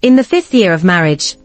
In the 5th year of marriage,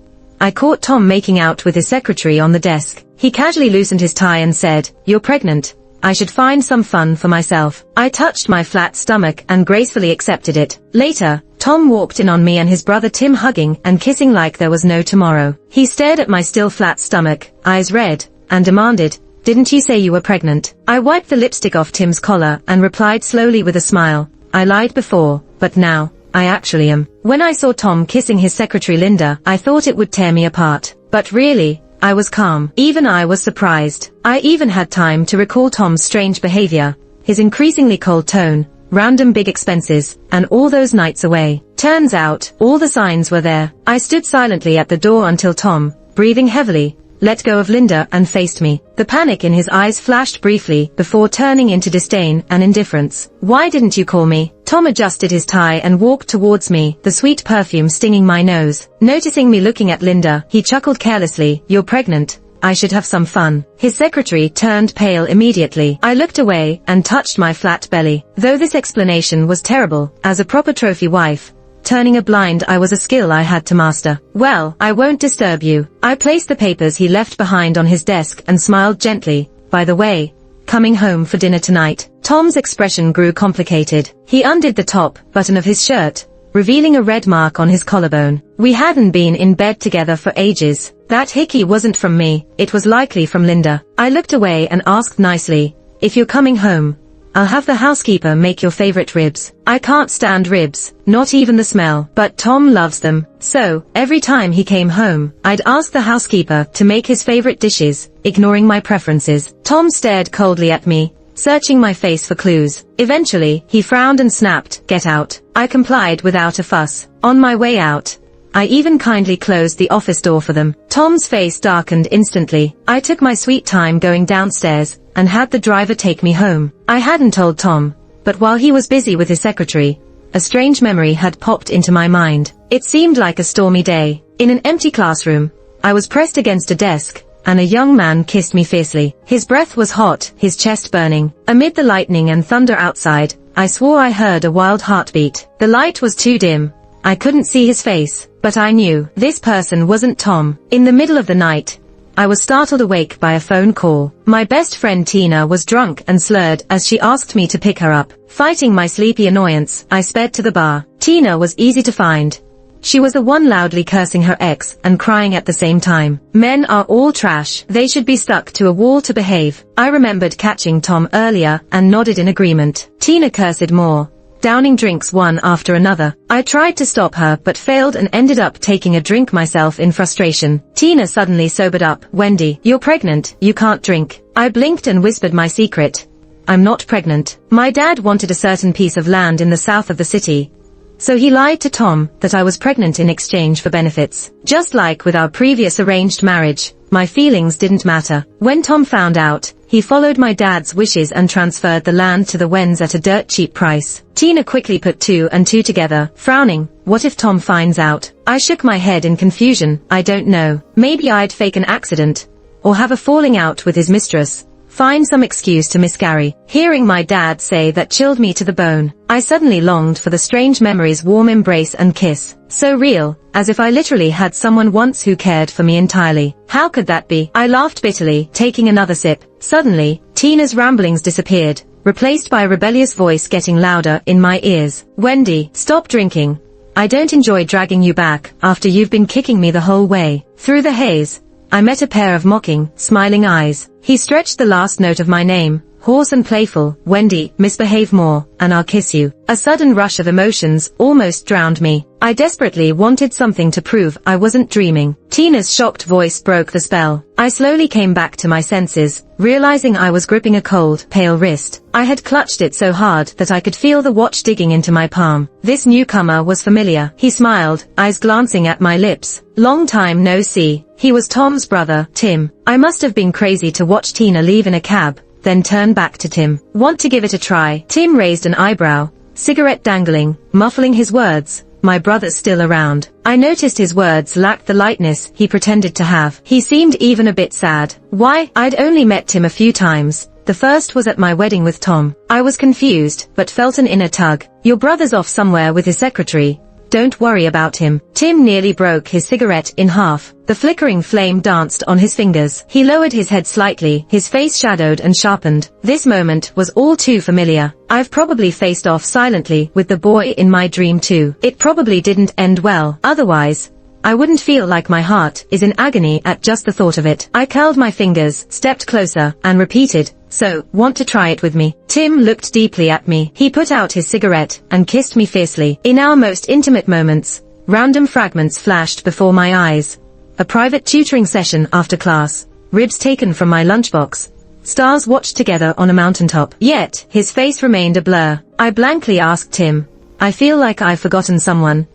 I caught Tom making out with his secretary on the desk. He casually loosened his tie and said, "You're pregnant. I should find some fun for myself." I touched my flat stomach and gracefully accepted it. Later, Tom walked in on me and his brother Tim hugging and kissing like there was no tomorrow. He stared at my still flat stomach, eyes red, and demanded, "Didn't you say you were pregnant?" I wiped the lipstick off Tim's collar and replied slowly with a smile, "I lied before, but now, I actually am." When I saw Tom kissing his secretary Linda, I thought it would tear me apart. But really, I was calm. Even I was surprised. I even had time to recall Tom's strange behavior, his increasingly cold tone, random big expenses, and all those nights away. Turns out, all the signs were there. I stood silently at the door until Tom, breathing heavily, let go of Linda and faced me. The panic in his eyes flashed briefly before turning into disdain and indifference. "Why didn't you call me?" Tom adjusted his tie and walked towards me, the sweet perfume stinging my nose. Noticing me looking at Linda, he chuckled carelessly, "You're pregnant. I should have some fun." His secretary turned pale immediately. I looked away and touched my flat belly. Though this explanation was terrible, as a proper trophy wife, turning a blind eye was a skill I had to master. "Well, I won't disturb you." I placed the papers he left behind on his desk and smiled gently. "By the way, coming home for dinner tonight?" Tom's expression grew complicated. He undid the top button of his shirt, revealing a red mark on his collarbone. We hadn't been in bed together for ages. That hickey wasn't from me, it was likely from Linda. I looked away and asked nicely, "If you're coming home, I'll have the housekeeper make your favorite ribs." I can't stand ribs, not even the smell, but Tom loves them. So, every time he came home, I'd ask the housekeeper to make his favorite dishes, ignoring my preferences. Tom stared coldly at me, searching my face for clues. Eventually, he frowned and snapped, "Get out." I complied without a fuss. On my way out, I even kindly closed the office door for them. Tom's face darkened instantly. I took my sweet time going downstairs, and had the driver take me home. I hadn't told Tom, but while he was busy with his secretary, a strange memory had popped into my mind. It seemed like a stormy day. In an empty classroom, I was pressed against a desk, and a young man kissed me fiercely. His breath was hot, his chest burning. Amid the lightning and thunder outside, I swore I heard a wild heartbeat. The light was too dim. I couldn't see his face, but I knew this person wasn't Tom. In the middle of the night, I was startled awake by a phone call. My best friend Tina was drunk and slurred as she asked me to pick her up. Fighting my sleepy annoyance, I sped to the bar. Tina was easy to find. She was the one loudly cursing her ex and crying at the same time. Men are all trash. They should be stuck to a wall to behave. I remembered catching Tom earlier and nodded in agreement. Tina cursed more, downing drinks one after another. I tried to stop her but failed and ended up taking a drink myself in frustration. Tina suddenly sobered up. "Wendy, you're pregnant, you can't drink." I blinked and whispered my secret. "I'm not pregnant." My dad wanted a certain piece of land in the south of the city, so he lied to Tom that I was pregnant in exchange for benefits. Just like with our previous arranged marriage, my feelings didn't matter. When Tom found out, he followed my dad's wishes and transferred the land to the Wens at a dirt cheap price. Tina quickly put two and two together, frowning. What if Tom finds out? I shook my head in confusion. I don't know. Maybe I'd fake an accident, or have a falling out with his mistress, find some excuse to miscarry. Hearing my dad say that chilled me to the bone. I suddenly longed for the strange memory's warm embrace and kiss. So real, as if I literally had someone once who cared for me entirely. How could that be? I laughed bitterly, taking another sip. Suddenly, Tina's ramblings disappeared, replaced by a rebellious voice getting louder in my ears. "Wendy, stop drinking. I don't enjoy dragging you back after you've been kicking me the whole way." Through the haze, I met a pair of mocking, smiling eyes. He stretched the last note of my name, hoarse and playful. "Wendy, misbehave more, and I'll kiss you." A sudden rush of emotions almost drowned me. I desperately wanted something to prove I wasn't dreaming. Tina's shocked voice broke the spell. I slowly came back to my senses, realizing I was gripping a cold, pale wrist. I had clutched it so hard that I could feel the watch digging into my palm. This newcomer was familiar. He smiled, eyes glancing at my lips. Long time no see. He was Tom's brother, Tim. I must have been crazy to watch Tina leave in a cab, then turn back to Tim. "Want to give it a try?" Tim raised an eyebrow, cigarette dangling, muffling his words. "My brother's still around." I noticed his words lacked the lightness he pretended to have. He seemed even a bit sad. "Why?" I'd only met Tim a few times. The first was at my wedding with Tom. I was confused, but felt an inner tug. "Your brother's off somewhere with his secretary. Don't worry about him. Tim nearly broke his cigarette in half. The flickering flame danced on his fingers. He lowered his head slightly, his face shadowed and sharpened. This moment was all too familiar. I've probably faced off silently with the boy in my dream too. It probably didn't end well. Otherwise, I wouldn't feel like my heart is in agony at just the thought of it. I curled my fingers, stepped closer, and repeated, "So, want to try it with me?" Tim looked deeply at me. He put out his cigarette and kissed me fiercely. In our most intimate moments, random fragments flashed before my eyes. A private tutoring session after class, ribs taken from my lunchbox, stars watched together on a mountaintop. Yet, his face remained a blur. I blankly asked Tim, "I feel like I've forgotten someone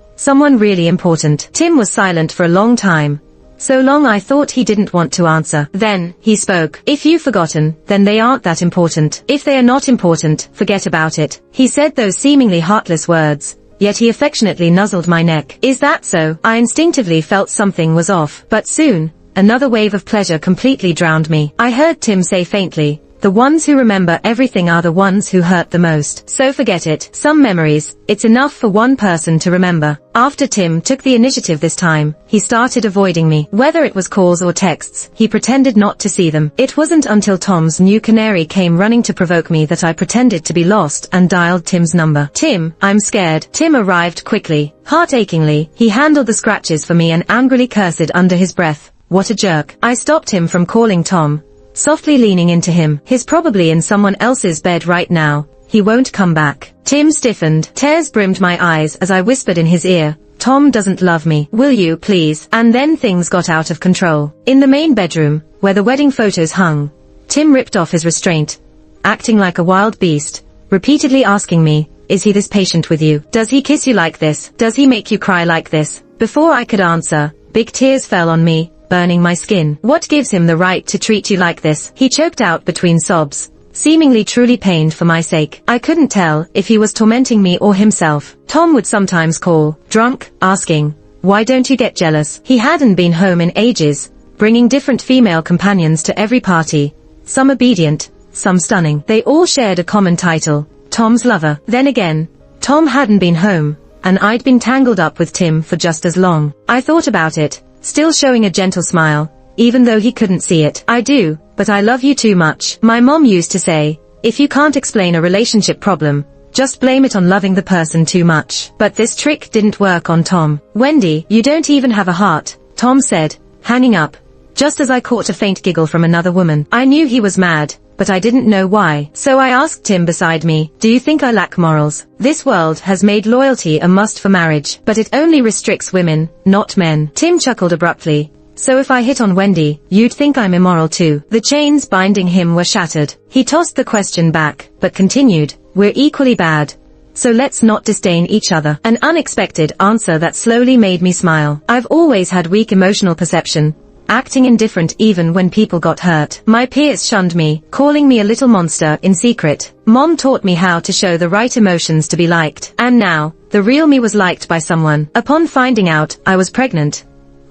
really important." Tim was silent for a long time. So long I thought he didn't want to answer. Then, he spoke. "If you've forgotten, then they aren't that important. If they are not important, forget about it." He said those seemingly heartless words, yet he affectionately nuzzled my neck. "Is that so?" I instinctively felt something was off. But soon, another wave of pleasure completely drowned me. I heard Tim say faintly, "The ones who remember everything are the ones who hurt the most. So forget it. Some memories, it's enough for one person to remember." After Tim took the initiative this time, he started avoiding me. Whether it was calls or texts, he pretended not to see them. It wasn't until Tom's new canary came running to provoke me that I pretended to be lost and dialed Tim's number. "Tim, I'm scared." Tim arrived quickly. Heart-achingly, he handled the scratches for me and angrily cursed under his breath. What a jerk. I stopped him from calling Tom, softly leaning into him. "He's probably in someone else's bed right now. He won't come back." Tim stiffened. Tears brimmed my eyes as I whispered in his ear, "Tom doesn't love me. Will you, please?" And then things got out of control. In the main bedroom, where the wedding photos hung, Tim ripped off his restraint, acting like a wild beast, repeatedly asking me, "Is he this patient with you? Does he kiss you like this? Does he make you cry like this?" Before I could answer, big tears fell on me, burning my skin. "What gives him the right to treat you like this?" He choked out between sobs, seemingly truly pained for my sake. I couldn't tell if he was tormenting me or himself. Tom would sometimes call, drunk, asking, "Why don't you get jealous?" He hadn't been home in ages, bringing different female companions to every party, some obedient, some stunning. They all shared a common title, Tom's lover. Then again, Tom hadn't been home, and I'd been tangled up with Tim for just as long. I thought about it, still showing a gentle smile, even though he couldn't see it. "I do, but I love you too much." My mom used to say, if you can't explain a relationship problem, just blame it on loving the person too much. But this trick didn't work on Tom. "Wendy, you don't even have a heart," Tom said, hanging up, just as I caught a faint giggle from another woman. I knew he was mad, but I didn't know why. So I asked Tim beside me, "Do you think I lack morals? This world has made loyalty a must for marriage, but it only restricts women, not men." Tim chuckled abruptly. "So if I hit on Wendy, you'd think I'm immoral too." The chains binding him were shattered. He tossed the question back, but continued, "We're equally bad. So let's not disdain each other." An unexpected answer that slowly made me smile. I've always had weak emotional perception, acting indifferent even when people got hurt. My peers shunned me, calling me a little monster in secret. Mom taught me how to show the right emotions to be liked. And now, the real me was liked by someone. Upon finding out I was pregnant,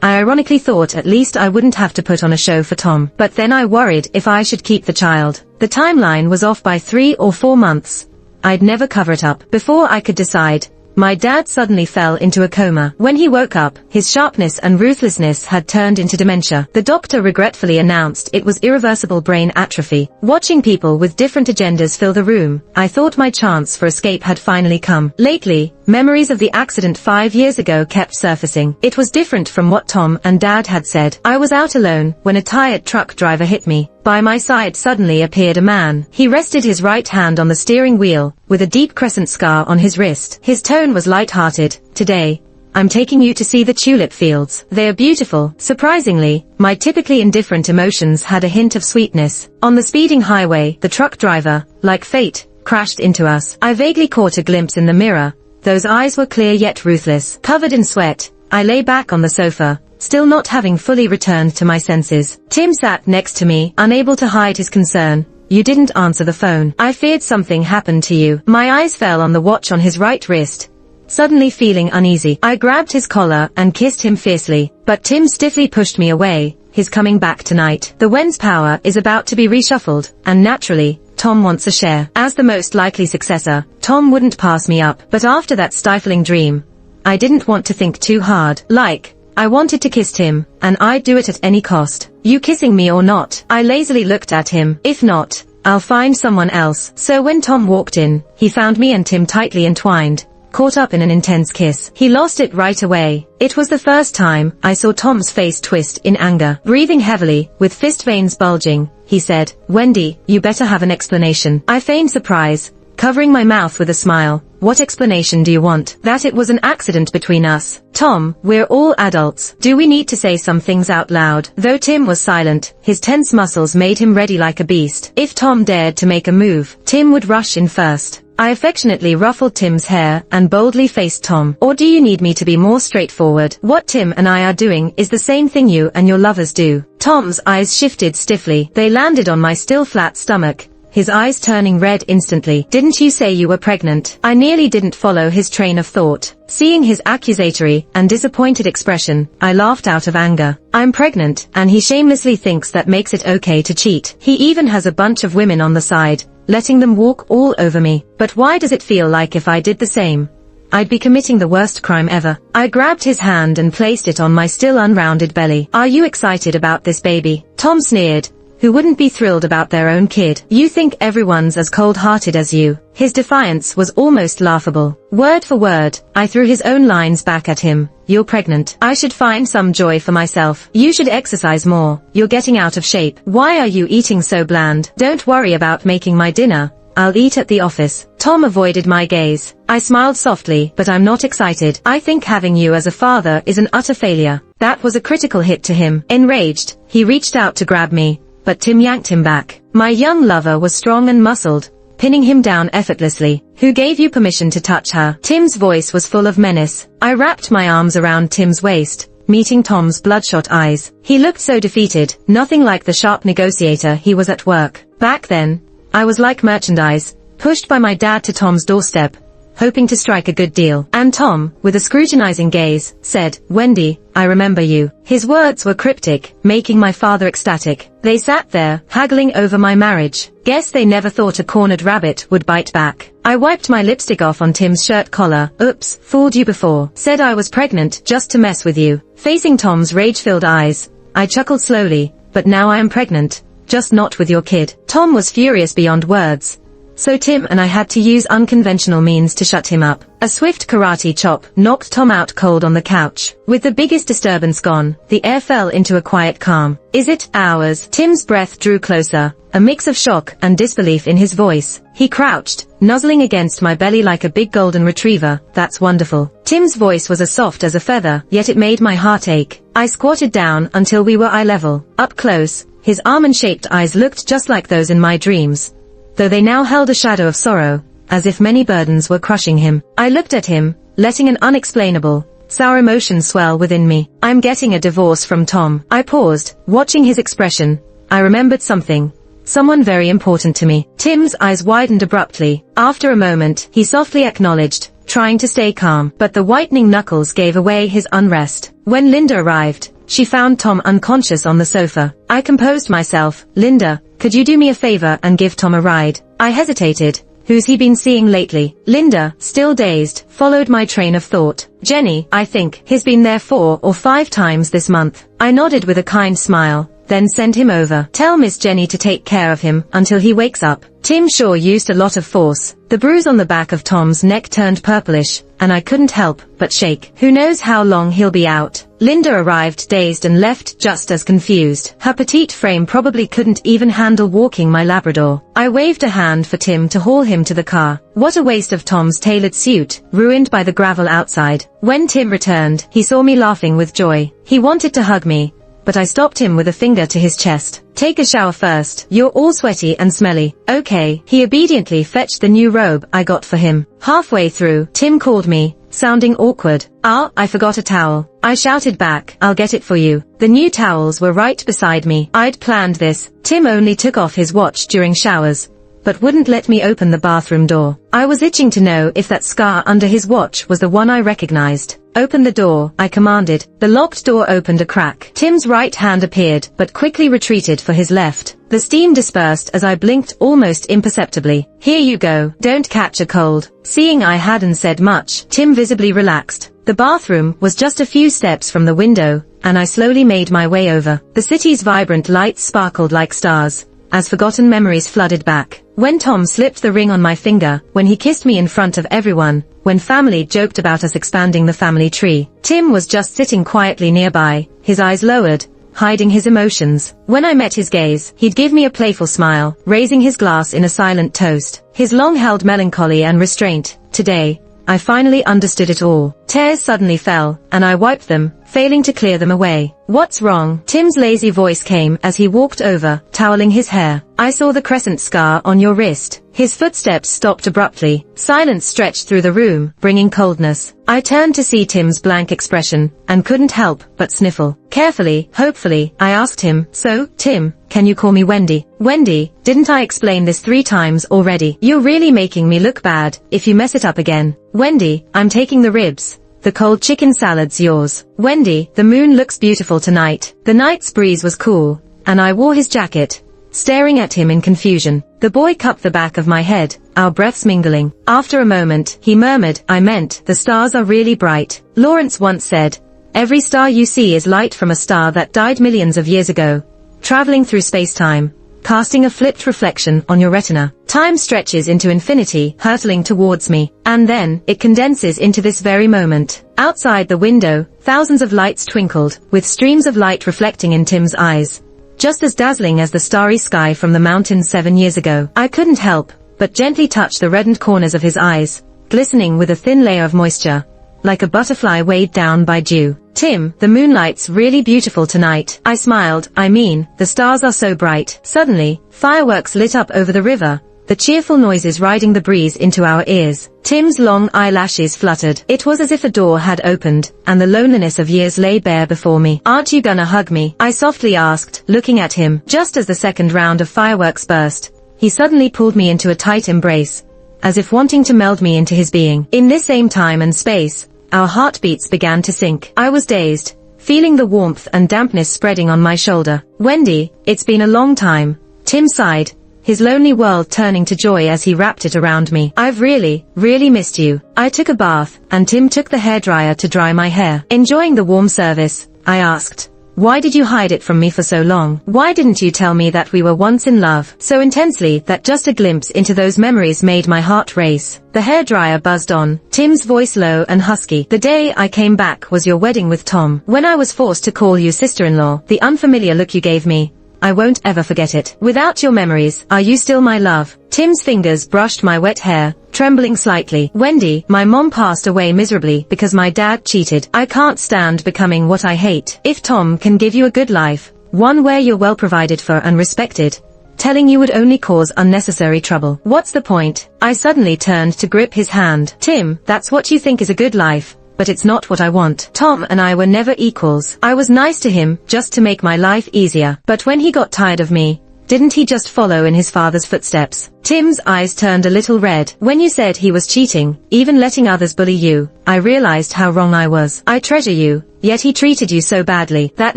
I ironically thought at least I wouldn't have to put on a show for Tom. But then I worried if I should keep the child. The timeline was off by 3 or 4 months. I'd never cover it up. Before I could decide, my dad suddenly fell into a coma. When he woke up, his sharpness and ruthlessness had turned into dementia. The doctor regretfully announced it was irreversible brain atrophy. Watching people with different agendas fill the room, I thought my chance for escape had finally come. Lately, memories of the accident 5 years ago kept surfacing. It was different from what Tom and Dad had said. I was out alone when a tired truck driver hit me. By my side suddenly appeared a man. He rested his right hand on the steering wheel, with a deep crescent scar on his wrist. His tone was light-hearted. "Today, I'm taking you to see the tulip fields. They are beautiful." Surprisingly, my typically indifferent emotions had a hint of sweetness. On the speeding highway, the truck driver, like fate, crashed into us. I vaguely caught a glimpse in the mirror. Those eyes were clear yet ruthless. Covered in sweat, I lay back on the sofa, still not having fully returned to my senses. Tim sat next to me, unable to hide his concern. "You didn't answer the phone. I feared something happened to you." My eyes fell on the watch on his right wrist, suddenly feeling uneasy. I grabbed his collar and kissed him fiercely, but Tim stiffly pushed me away. "He's coming back tonight. The Wen's power is about to be reshuffled, and naturally, Tom wants a share. As the most likely successor, Tom wouldn't pass me up. But after that stifling dream, I didn't want to think too hard. Like, I wanted to kiss Tim, and I'd do it at any cost. You kissing me or not? I lazily looked at him. If not, I'll find someone else. So when Tom walked in, he found me and Tim tightly entwined, caught up in an intense kiss. He lost it right away. It was the first time I saw Tom's face twist in anger. Breathing heavily, with fist veins bulging, he said, "Wendy, you better have an explanation." I feigned surprise, covering my mouth with a smile. "What explanation do you want?" "That it was an accident between us. Tom, we're all adults. Do we need to say some things out loud?" Though Tim was silent, his tense muscles made him ready like a beast. If Tom dared to make a move, Tim would rush in first. I affectionately ruffled Tim's hair and boldly faced Tom. "Or do you need me to be more straightforward? What Tim and I are doing is the same thing you and your lovers do." Tom's eyes shifted stiffly. They landed on my still flat stomach, his eyes turning red instantly. "Didn't you say you were pregnant?" I nearly didn't follow his train of thought. Seeing his accusatory and disappointed expression, I laughed out of anger. "I'm pregnant, and he shamelessly thinks that makes it okay to cheat. He even has a bunch of women on the side, letting them walk all over me. But why does it feel like if I did the same, I'd be committing the worst crime ever?" I grabbed his hand and placed it on my still unrounded belly. "Are you excited about this baby?" Tom sneered. Who wouldn't be thrilled about their own kid? "You think everyone's as cold-hearted as you." His defiance was almost laughable. Word for word, I threw his own lines back at him. "You're pregnant. I should find some joy for myself. You should exercise more. You're getting out of shape. Why are you eating so bland?" "Don't worry about making my dinner. I'll eat at the office." Tom avoided my gaze. I smiled softly, "But I'm not excited. I think having you as a father is an utter failure." That was a critical hit to him. Enraged, he reached out to grab me, but Tim yanked him back. My young lover was strong and muscled, pinning him down effortlessly. "Who gave you permission to touch her?" Tim's voice was full of menace. I wrapped my arms around Tim's waist, meeting Tom's bloodshot eyes. He looked so defeated, nothing like the sharp negotiator he was at work. Back then, I was like merchandise, pushed by my dad to Tom's doorstep, hoping to strike a good deal. And Tom, with a scrutinizing gaze, said, "Wendy, I remember you." His words were cryptic, making my father ecstatic. They sat there, haggling over my marriage. Guess they never thought a cornered rabbit would bite back. I wiped my lipstick off on Tim's shirt collar. "Oops, fooled you before. Said I was pregnant just to mess with you." Facing Tom's rage-filled eyes, I chuckled slowly, "But now I am pregnant, just not with your kid." Tom was furious beyond words. So Tim and I had to use unconventional means to shut him up. A swift karate chop knocked Tom out cold on the couch. With the biggest disturbance gone, the air fell into a quiet calm. "Is it ours?" Tim's breath drew closer, a mix of shock and disbelief in his voice. He crouched, nuzzling against my belly like a big golden retriever. "That's wonderful." Tim's voice was as soft as a feather, yet it made my heart ache. I squatted down until we were eye level. Up close, his almond-shaped eyes looked just like those in my dreams, though they now held a shadow of sorrow, as if many burdens were crushing him. I looked at him, letting an unexplainable, sour emotion swell within me. "I'm getting a divorce from Tom." I paused, watching his expression. I remembered something. Someone very important to me. Tim's eyes widened abruptly. After a moment, he softly acknowledged, trying to stay calm, but the whitening knuckles gave away his unrest. When Linda arrived, she found Tom unconscious on the sofa. I composed myself. "Linda, could you do me a favor and give Tom a ride?" I hesitated. "Who's he been seeing lately?" Linda, still dazed, followed my train of thought. "Jenny, I think. He's been there 4 or 5 times this month." I nodded with a kind smile. "Then send him over. Tell Miss Jenny to take care of him until he wakes up." Tim sure used a lot of force. The bruise on the back of Tom's neck turned purplish, and I couldn't help but shake. "Who knows how long he'll be out." Linda arrived dazed and left just as confused. Her petite frame probably couldn't even handle walking my Labrador. I waved a hand for Tim to haul him to the car. What a waste of Tom's tailored suit, ruined by the gravel outside. When Tim returned, he saw me laughing with joy. He wanted to hug me, but I stopped him with a finger to his chest. "Take a shower first. You're all sweaty and smelly." "Okay." He obediently fetched the new robe I got for him. Halfway through, Tim called me, sounding awkward. "Ah, I forgot a towel." I shouted back, "I'll get it for you." The new towels were right beside me. I'd planned this. Tim only took off his watch during showers, but wouldn't let me open the bathroom door. I was itching to know if that scar under his watch was the one I recognized. "Open the door," I commanded. The locked door opened a crack. Tim's right hand appeared, but quickly retreated for his left. The steam dispersed as I blinked almost imperceptibly. "Here you go, don't catch a cold." Seeing I hadn't said much, Tim visibly relaxed. The bathroom was just a few steps from the window, and I slowly made my way over. The city's vibrant lights sparkled like stars, as forgotten memories flooded back. When Tom slipped the ring on my finger, when he kissed me in front of everyone, when family joked about us expanding the family tree, Tim was just sitting quietly nearby, his eyes lowered, hiding his emotions. When I met his gaze, he'd give me a playful smile, raising his glass in a silent toast. His long-held melancholy and restraint. Today, I finally understood it all. Tears suddenly fell, and I wiped them, failing to clear them away. "What's wrong?" Tim's lazy voice came as he walked over, toweling his hair. "I saw the crescent scar on your wrist." His footsteps stopped abruptly. Silence stretched through the room, bringing coldness. I turned to see Tim's blank expression, and couldn't help but sniffle. Carefully, hopefully, I asked him, "So, Tim, can you call me Wendy?" "Wendy? Didn't I explain this 3 times already? You're really making me look bad if you mess it up again." "Wendy, I'm taking the ribs. The cold chicken salad's yours." "Wendy, the moon looks beautiful tonight." The night's breeze was cool, and I wore his jacket, staring at him in confusion. The boy cupped the back of my head, our breaths mingling. After a moment, he murmured, "I meant, the stars are really bright. Lawrence once said, every star you see is light from a star that died millions of years ago, traveling through space-time, casting a flipped reflection on your retina. Time stretches into infinity, hurtling towards me, and then, it condenses into this very moment." Outside the window, thousands of lights twinkled, with streams of light reflecting in Tim's eyes, just as dazzling as the starry sky from the mountains 7 years ago. I couldn't help but gently touch the reddened corners of his eyes, glistening with a thin layer of moisture, like a butterfly weighed down by dew. "Tim, the moonlight's really beautiful tonight." I smiled. "I mean, the stars are so bright." Suddenly, fireworks lit up over the river, the cheerful noises riding the breeze into our ears. Tim's long eyelashes fluttered. It was as if a door had opened, and the loneliness of years lay bare before me. "Aren't you gonna hug me?" I softly asked, looking at him. Just as the second round of fireworks burst, he suddenly pulled me into a tight embrace, as if wanting to meld me into his being. In this same time and space, our heartbeats began to sync. I was dazed, feeling the warmth and dampness spreading on my shoulder. "Wendy, it's been a long time." Tim sighed, his lonely world turning to joy as he wrapped it around me. "I've really missed you." I took a bath, and Tim took the hairdryer to dry my hair. "Enjoying the warm service?" I asked. "Why did you hide it from me for so long? Why didn't you tell me that we were once in love so intensely that just a glimpse into those memories made my heart race?" The hairdryer buzzed on, Tim's voice low and husky. "The day I came back was your wedding with Tom. When I was forced to call you sister-in-law, the unfamiliar look you gave me, I won't ever forget it. Without your memories, are you still my love?" Tim's fingers brushed my wet hair, trembling slightly. "Wendy, my mom passed away miserably because my dad cheated. I can't stand becoming what I hate. If Tom can give you a good life, one where you're well provided for and respected, telling you would only cause unnecessary trouble. What's the point?" I suddenly turned to grip his hand. "Tim, that's what you think is a good life, but it's not what I want. Tom and I were never equals. I was nice to him, just to make my life easier. But when he got tired of me, didn't he just follow in his father's footsteps?" Tim's eyes turned a little red. "When you said he was cheating, even letting others bully you, I realized how wrong I was. I treasure you, yet he treated you so badly. That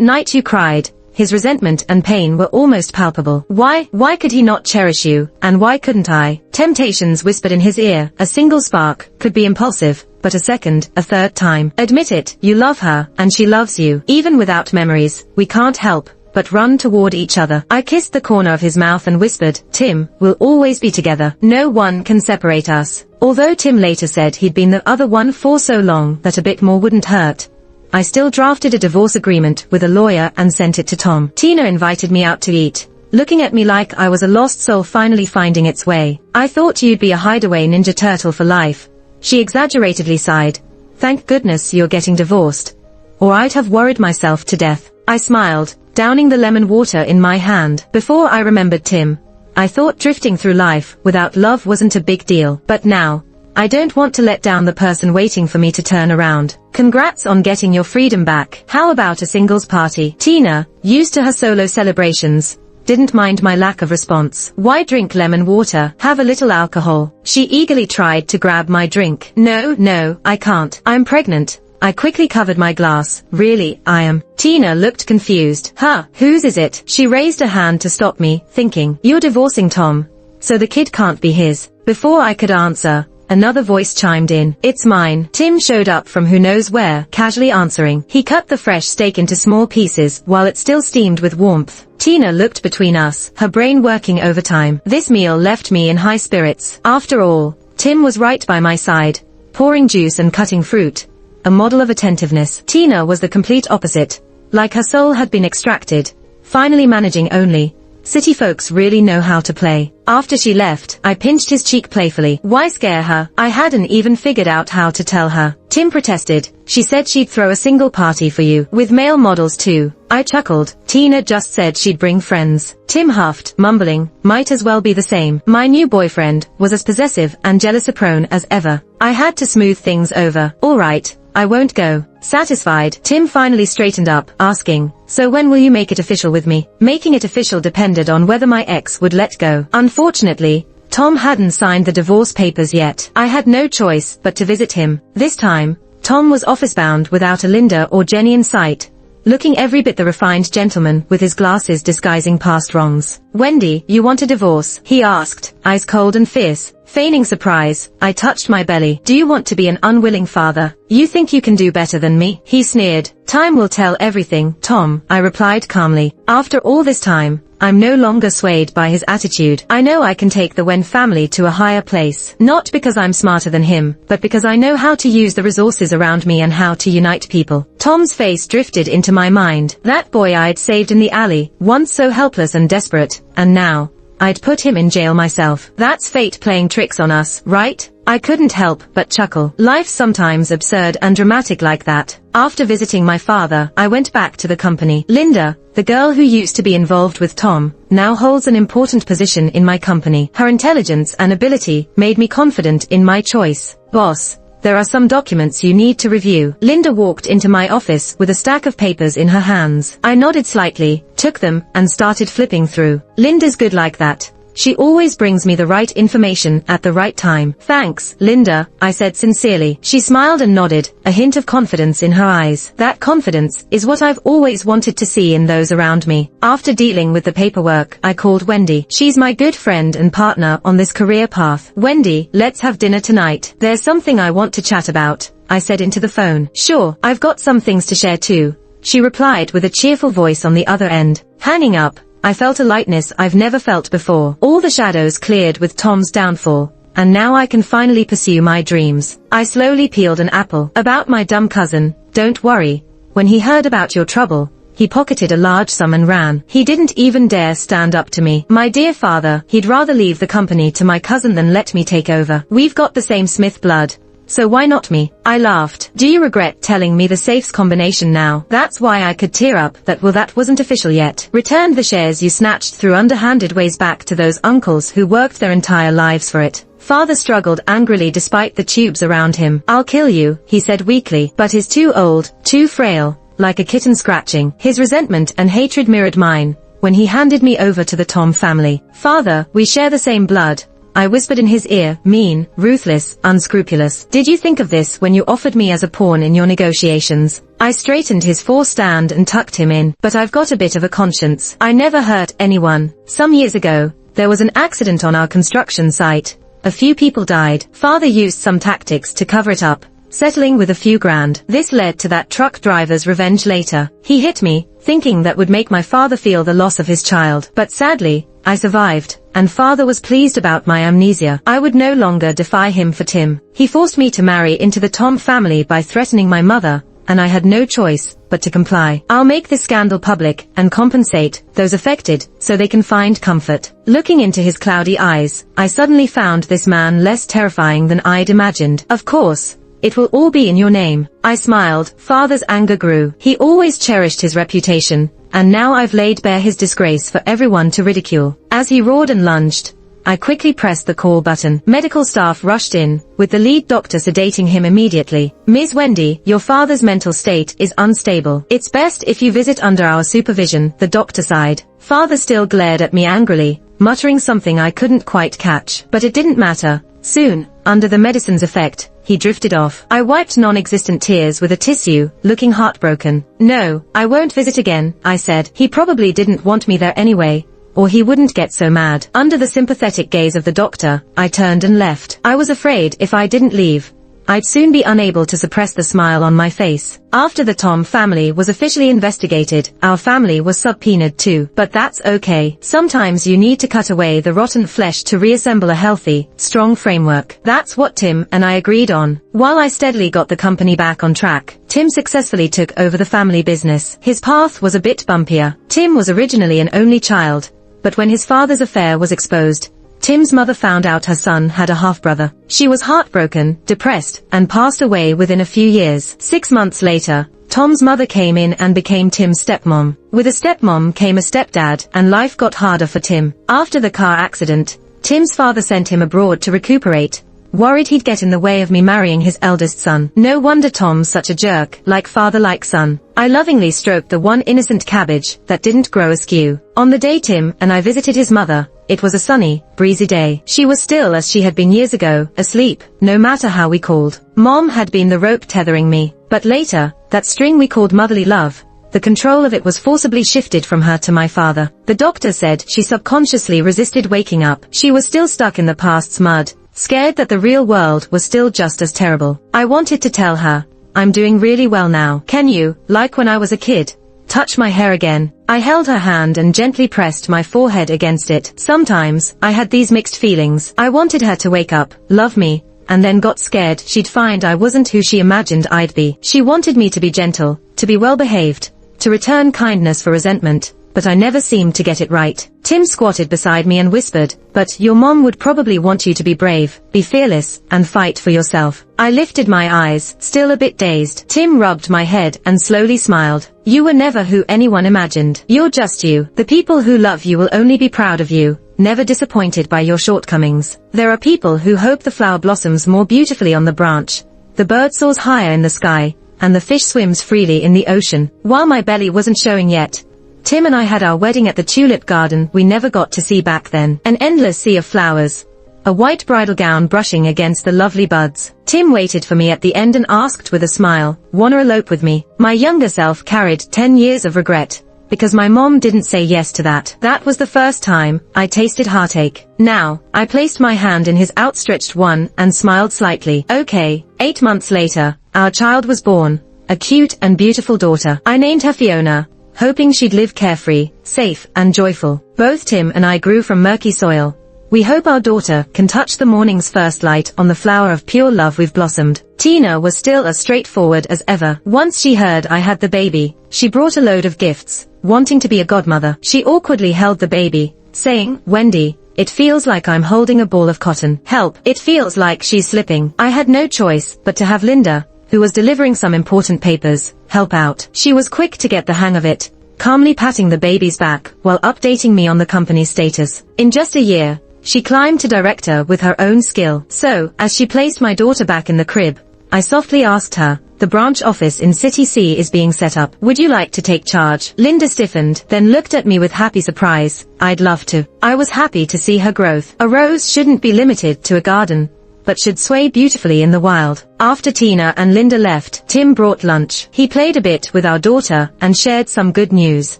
night you cried, his resentment and pain were almost palpable. Why could he not cherish you, and why couldn't I?" Temptations whispered in his ear. A single spark could be impulsive, but a second, a third time. "Admit it, you love her, and she loves you. Even without memories, we can't help but run toward each other." I kissed the corner of his mouth and whispered, "Tim, we'll always be together. No one can separate us." Although Tim later said he'd been the other one for so long that a bit more wouldn't hurt, I still drafted a divorce agreement with a lawyer and sent it to Tom. Tina invited me out to eat, looking at me like I was a lost soul finally finding its way. "I thought you'd be a hideaway Ninja Turtle for life." She exaggeratedly sighed. "Thank goodness you're getting divorced, or I'd have worried myself to death." I smiled, downing the lemon water in my hand. Before I remembered Tim, I thought drifting through life without love wasn't a big deal. But now, I don't want to let down the person waiting for me to turn around. "Congrats on getting your freedom back. How about a singles party?" Tina, used to her solo celebrations, didn't mind my lack of response. "Why drink lemon water? Have a little alcohol." She eagerly tried to grab my drink. No, I can't. I'm pregnant," I quickly covered my glass. Really, I am. Tina looked confused. Huh, whose is it? She raised a hand to stop me, thinking, you're divorcing Tom, so the kid can't be his. Before I could answer, another voice chimed in. It's mine. Tim showed up from who knows where, casually answering. He cut the fresh steak into small pieces while it still steamed with warmth. Tina looked between us, her brain working overtime. This meal left me in high spirits. After all, Tim was right by my side, pouring juice and cutting fruit. A model of attentiveness. Tina was the complete opposite. Like her soul had been extracted, finally managing only. City folks really know how to play. After she left, I pinched his cheek playfully. Why scare her? I hadn't even figured out how to tell her. Tim protested. She said she'd throw a single party for you, with male models too. I chuckled. Tina just said she'd bring friends. Tim huffed, mumbling, might as well be the same. My new boyfriend was as possessive and jealousy-prone as ever. I had to smooth things over. All right, I won't go. Satisfied, Tim finally straightened up, asking, so when will you make it official with me? Making it official depended on whether my ex would let go. Unfortunately, Tom hadn't signed the divorce papers yet. I had no choice but to visit him. This time, Tom was office-bound without a Linda or Jenny in sight, looking every bit the refined gentleman with his glasses disguising past wrongs. Wendy, you want a divorce? He asked, eyes cold and fierce. Feigning surprise, I touched my belly. Do you want to be an unwilling father? You think you can do better than me? He sneered. Time will tell everything, Tom, I replied calmly. After all this time, I'm no longer swayed by his attitude. I know I can take the Wen family to a higher place. Not because I'm smarter than him, but because I know how to use the resources around me and how to unite people. Tom's face drifted into my mind. That boy I'd saved in the alley, once so helpless and desperate, and now I'd put him in jail myself. That's fate playing tricks on us, right? I couldn't help but chuckle. Life's sometimes absurd and dramatic like that. After visiting my father, I went back to the company. Linda, the girl who used to be involved with Tom, now holds an important position in my company. Her intelligence and ability made me confident in my choice. Boss, there are some documents you need to review. Linda walked into my office with a stack of papers in her hands. I nodded slightly, took them, and started flipping through. Linda's good like that. She always brings me the right information at the right time. Thanks, Linda, I said sincerely. She smiled and nodded, a hint of confidence in her eyes. That confidence is what I've always wanted to see in those around me. After dealing with the paperwork, I called Wendy. She's my good friend and partner on this career path. Wendy, let's have dinner tonight. There's something I want to chat about, I said into the phone. Sure, I've got some things to share too, she replied with a cheerful voice on the other end. Hanging up, I felt a lightness I've never felt before. All the shadows cleared with Tom's downfall, and now I can finally pursue my dreams. I slowly peeled an apple. About my dumb cousin, don't worry. When he heard about your trouble, he pocketed a large sum and ran. He didn't even dare stand up to me. My dear father, he'd rather leave the company to my cousin than let me take over. We've got the same Smith blood, so why not me? I laughed. Do you regret telling me the safes combination now? That's why I could tear up that wasn't official yet. Returned the shares you snatched through underhanded ways back to those uncles who worked their entire lives for it. Father struggled angrily despite the tubes around him. I'll kill you, he said weakly, but is too old, too frail, like a kitten scratching. His resentment and hatred mirrored mine when he handed me over to the Tom family. Father, we share the same blood, I whispered in his ear, mean, ruthless, unscrupulous. Did you think of this when you offered me as a pawn in your negotiations? I straightened his forestand and tucked him in. But I've got a bit of a conscience. I never hurt anyone. Some years ago, there was an accident on our construction site. A few people died. Father used some tactics to cover it up, settling with a few grand. This led to that truck driver's revenge later. He hit me, thinking that would make my father feel the loss of his child. But sadly, I survived, and father was pleased about my amnesia. I would no longer defy him for Tim. He forced me to marry into the Tom family by threatening my mother, and I had no choice but to comply. I'll make this scandal public and compensate those affected so they can find comfort. Looking into his cloudy eyes, I suddenly found this man less terrifying than I'd imagined. Of course, it will all be in your name. I smiled. Father's anger grew. He always cherished his reputation, and now I've laid bare his disgrace for everyone to ridicule. As he roared and lunged, I quickly pressed the call button. Medical staff rushed in, with the lead doctor sedating him immediately. Ms. Wendy, your father's mental state is unstable. It's best if you visit under our supervision, the doctor sighed. Father still glared at me angrily, muttering something I couldn't quite catch. But it didn't matter. Soon, under the medicine's effect, he drifted off. I wiped non-existent tears with a tissue, looking heartbroken. "No, I won't visit again," I said. He probably didn't want me there anyway, or he wouldn't get so mad. Under the sympathetic gaze of the doctor, I turned and left. I was afraid if I didn't leave, I'd soon be unable to suppress the smile on my face. After the Tom family was officially investigated, our family was subpoenaed too. But that's okay. Sometimes you need to cut away the rotten flesh to reassemble a healthy, strong framework. That's what Tim and I agreed on. While I steadily got the company back on track, Tim successfully took over the family business. His path was a bit bumpier. Tim was originally an only child, but when his father's affair was exposed, Tim's mother found out her son had a half-brother. She was heartbroken, depressed, and passed away within a few years. 6 months later, Tom's mother came in and became Tim's stepmom. With a stepmom came a stepdad, and life got harder for Tim. After the car accident, Tim's father sent him abroad to recuperate, worried he'd get in the way of me marrying his eldest son. No wonder Tom's such a jerk, like father like son. I lovingly stroked the one innocent cabbage that didn't grow askew. On the day Tim and I visited his mother, it was a sunny, breezy day. She was still as she had been years ago, asleep, no matter how we called. Mom had been the rope tethering me, but later, that string we called motherly love, the control of it was forcibly shifted from her to my father. The doctor said she subconsciously resisted waking up. She was still stuck in the past's mud, scared that the real world was still just as terrible. I wanted to tell her, "I'm doing really well now. Can you, like when I was a kid, touch my hair again?" I held her hand and gently pressed my forehead against it. Sometimes, I had these mixed feelings. I wanted her to wake up, love me, and then got scared she'd find I wasn't who she imagined I'd be. She wanted me to be gentle, to be well-behaved, to return kindness for resentment, but I never seemed to get it right. Tim squatted beside me and whispered, "But your mom would probably want you to be brave, be fearless, and fight for yourself." I lifted my eyes, still a bit dazed. Tim rubbed my head and slowly smiled. "You were never who anyone imagined. You're just you. The people who love you will only be proud of you, never disappointed by your shortcomings. There are people who hope the flower blossoms more beautifully on the branch, the bird soars higher in the sky, and the fish swims freely in the ocean." While my belly wasn't showing yet, Tim and I had our wedding at the tulip garden we never got to see back then. An endless sea of flowers, a white bridal gown brushing against the lovely buds. Tim waited for me at the end and asked with a smile, "Wanna elope with me?" My younger self carried 10 years of regret, because my mom didn't say yes to that. That was the first time I tasted heartache. Now, I placed my hand in his outstretched one and smiled slightly. Okay. 8 months later, our child was born, a cute and beautiful daughter. I named her Fiona, hoping she'd live carefree, safe, and joyful. Both Tim and I grew from murky soil. We hope our daughter can touch the morning's first light on the flower of pure love we've blossomed. Tina was still as straightforward as ever. Once she heard I had the baby, she brought a load of gifts, wanting to be a godmother. She awkwardly held the baby, saying, "Wendy, it feels like I'm holding a ball of cotton. Help, it feels like she's slipping." I had no choice but to have Linda, who was delivering some important papers, help out. She was quick to get the hang of it, calmly patting the baby's back while updating me on the company's status. In just a year, she climbed to director with her own skill. So, as she placed my daughter back in the crib, I softly asked her, "The branch office in City C is being set up. Would you like to take charge?" Linda stiffened, then looked at me with happy surprise. "I'd love to." I was happy to see her growth. A rose shouldn't be limited to a garden, but should sway beautifully in the wild. After Tina and Linda left, Tim brought lunch. He played a bit with our daughter and shared some good news.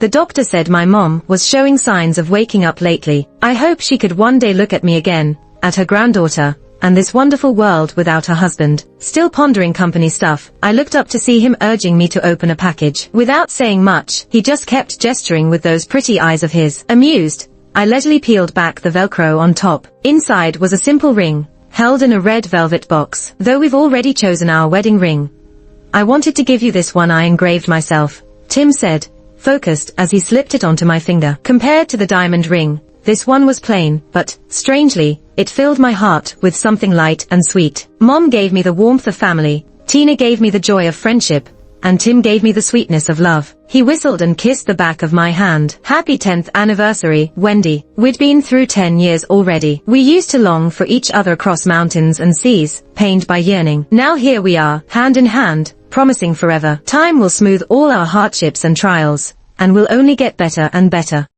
The doctor said my mom was showing signs of waking up lately. I hope she could one day look at me again, at her granddaughter, and this wonderful world without her husband. Still pondering company stuff, I looked up to see him urging me to open a package. Without saying much, he just kept gesturing with those pretty eyes of his. Amused, I leisurely peeled back the Velcro on top. Inside was a simple ring, held in a red velvet box. "Though we've already chosen our wedding ring, I wanted to give you this one I engraved myself," Tim said, focused as he slipped it onto my finger. Compared to the diamond ring, this one was plain, but, strangely, it filled my heart with something light and sweet. Mom gave me the warmth of family, Tina gave me the joy of friendship, and Tim gave me the sweetness of love. He whistled and kissed the back of my hand. "Happy 10th anniversary, Wendy." We'd been through 10 years already. We used to long for each other across mountains and seas, pained by yearning. Now here we are, hand in hand, promising forever. Time will smooth all our hardships and trials, and we'll only get better and better.